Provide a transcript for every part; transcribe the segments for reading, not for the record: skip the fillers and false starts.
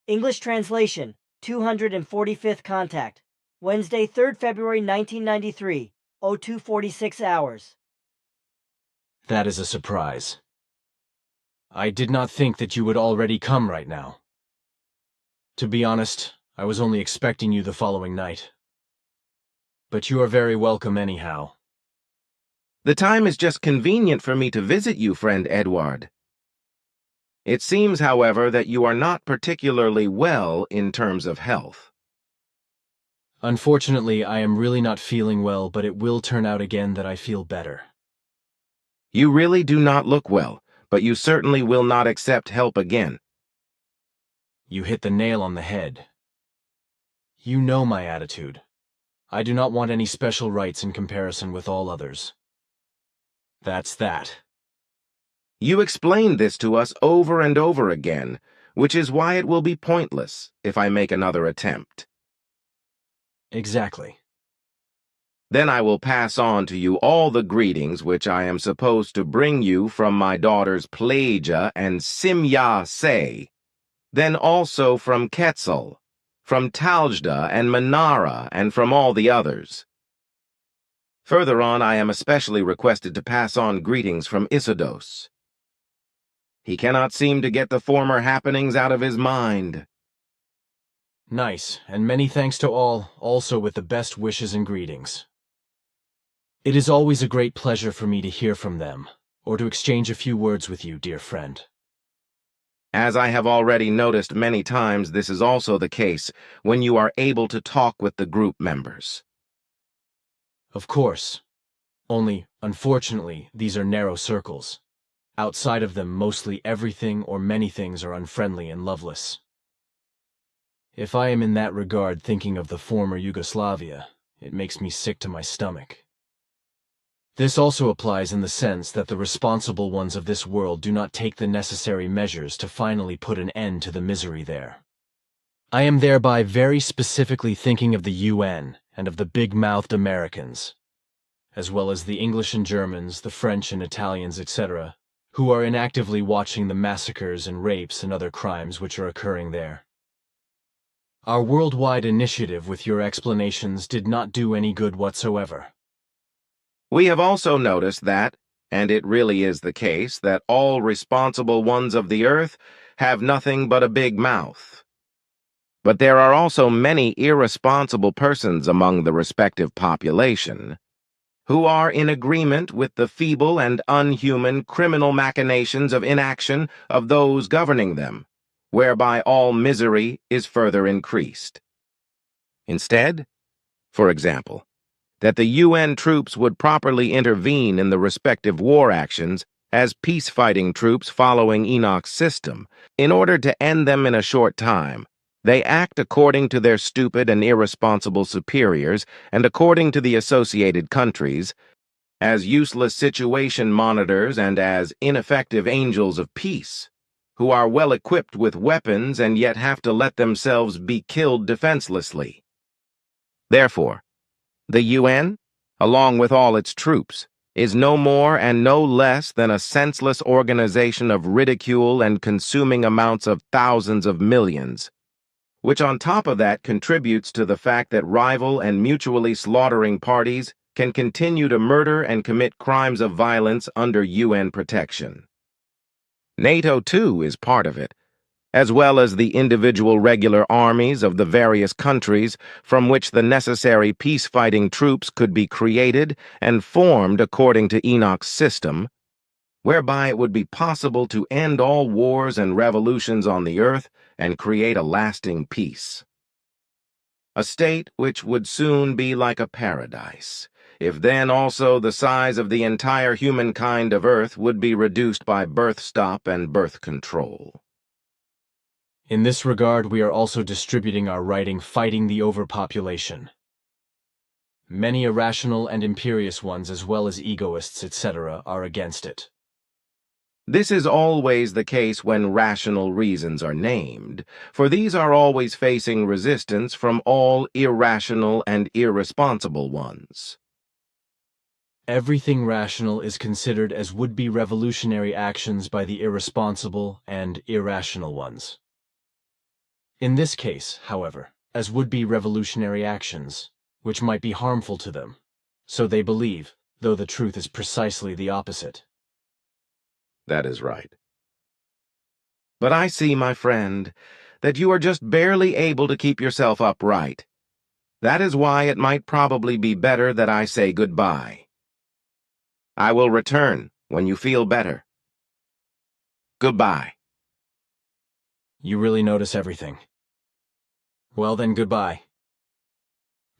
English translation, 245th contact. Wednesday, 3rd February 1993, 0246 hours. That is a surprise. I did not think that you would already come right now. To be honest, I was only expecting you the following night. But you are very welcome anyhow. The time is just convenient for me to visit you, friend Edward. It seems, however, that you are not particularly well in terms of health. Unfortunately, I am really not feeling well, but it will turn out again that I feel better. You really do not look well, but you certainly will not accept help again. You hit the nail on the head. You know my attitude. I do not want any special rights in comparison with all others. That's that. You explained this to us over and over again, which is why it will be pointless if I make another attempt. Exactly. Then I will pass on to you all the greetings which I am supposed to bring you from my daughters Pelagia and Simya Se, then also from Quetzal, from Taljda and Manara, and from all the others. Further on, I am especially requested to pass on greetings from Isidos. He cannot seem to get the former happenings out of his mind. Nice, and many thanks to all, also with the best wishes and greetings. It is always a great pleasure for me to hear from them, or to exchange a few words with you, dear friend. As I have already noticed many times, this is also the case when you are able to talk with the group members. Of course. Only, unfortunately, these are narrow circles. Outside of them, mostly everything or many things are unfriendly and loveless. If I am in that regard thinking of the former Yugoslavia, it makes me sick to my stomach. This also applies in the sense that the responsible ones of this world do not take the necessary measures to finally put an end to the misery there. I am thereby very specifically thinking of the UN and of the big-mouthed Americans, as well as the English and Germans, the French and Italians, etc., who are inactively watching the massacres and rapes and other crimes which are occurring there. Our worldwide initiative with your explanations did not do any good whatsoever. We have also noticed that, and it really is the case, that all responsible ones of the earth have nothing but a big mouth. But there are also many irresponsible persons among the respective population who are in agreement with the feeble and unhuman criminal machinations of inaction of those governing them, whereby all misery is further increased. Instead, for example, that the UN troops would properly intervene in the respective war actions as peace-fighting troops following Enoch's system, in order to end them in a short time, they act according to their stupid and irresponsible superiors and according to the associated countries, as useless situation monitors and as ineffective angels of peace, who are well equipped with weapons and yet have to let themselves be killed defenselessly. Therefore, the UN, along with all its troops, is no more and no less than a senseless organization of ridicule and consuming amounts of thousands of millions, which on top of that contributes to the fact that rival and mutually slaughtering parties can continue to murder and commit crimes of violence under UN protection. NATO, too, is part of it, as well as the individual regular armies of the various countries from which the necessary peace-fighting troops could be created and formed according to Enoch's system, whereby it would be possible to end all wars and revolutions on the earth and create a lasting peace. A state which would soon be like a paradise, if then also the size of the entire humankind of earth would be reduced by birth stop and birth control. In this regard, we are also distributing our writing Fighting the Overpopulation. Many irrational and imperious ones, as well as egoists, etc., are against it. This is always the case when rational reasons are named, for these are always facing resistance from all irrational and irresponsible ones. Everything rational is considered as would-be revolutionary actions by the irresponsible and irrational ones. In this case, however, as would-be revolutionary actions, which might be harmful to them. So they believe, though the truth is precisely the opposite. That is right. But I see, my friend, that you are just barely able to keep yourself upright. That is why it might probably be better that I say goodbye. I will return when you feel better. Goodbye. You really notice everything. Well then, goodbye.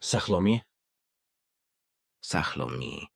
Sachlomi. Sachlomi.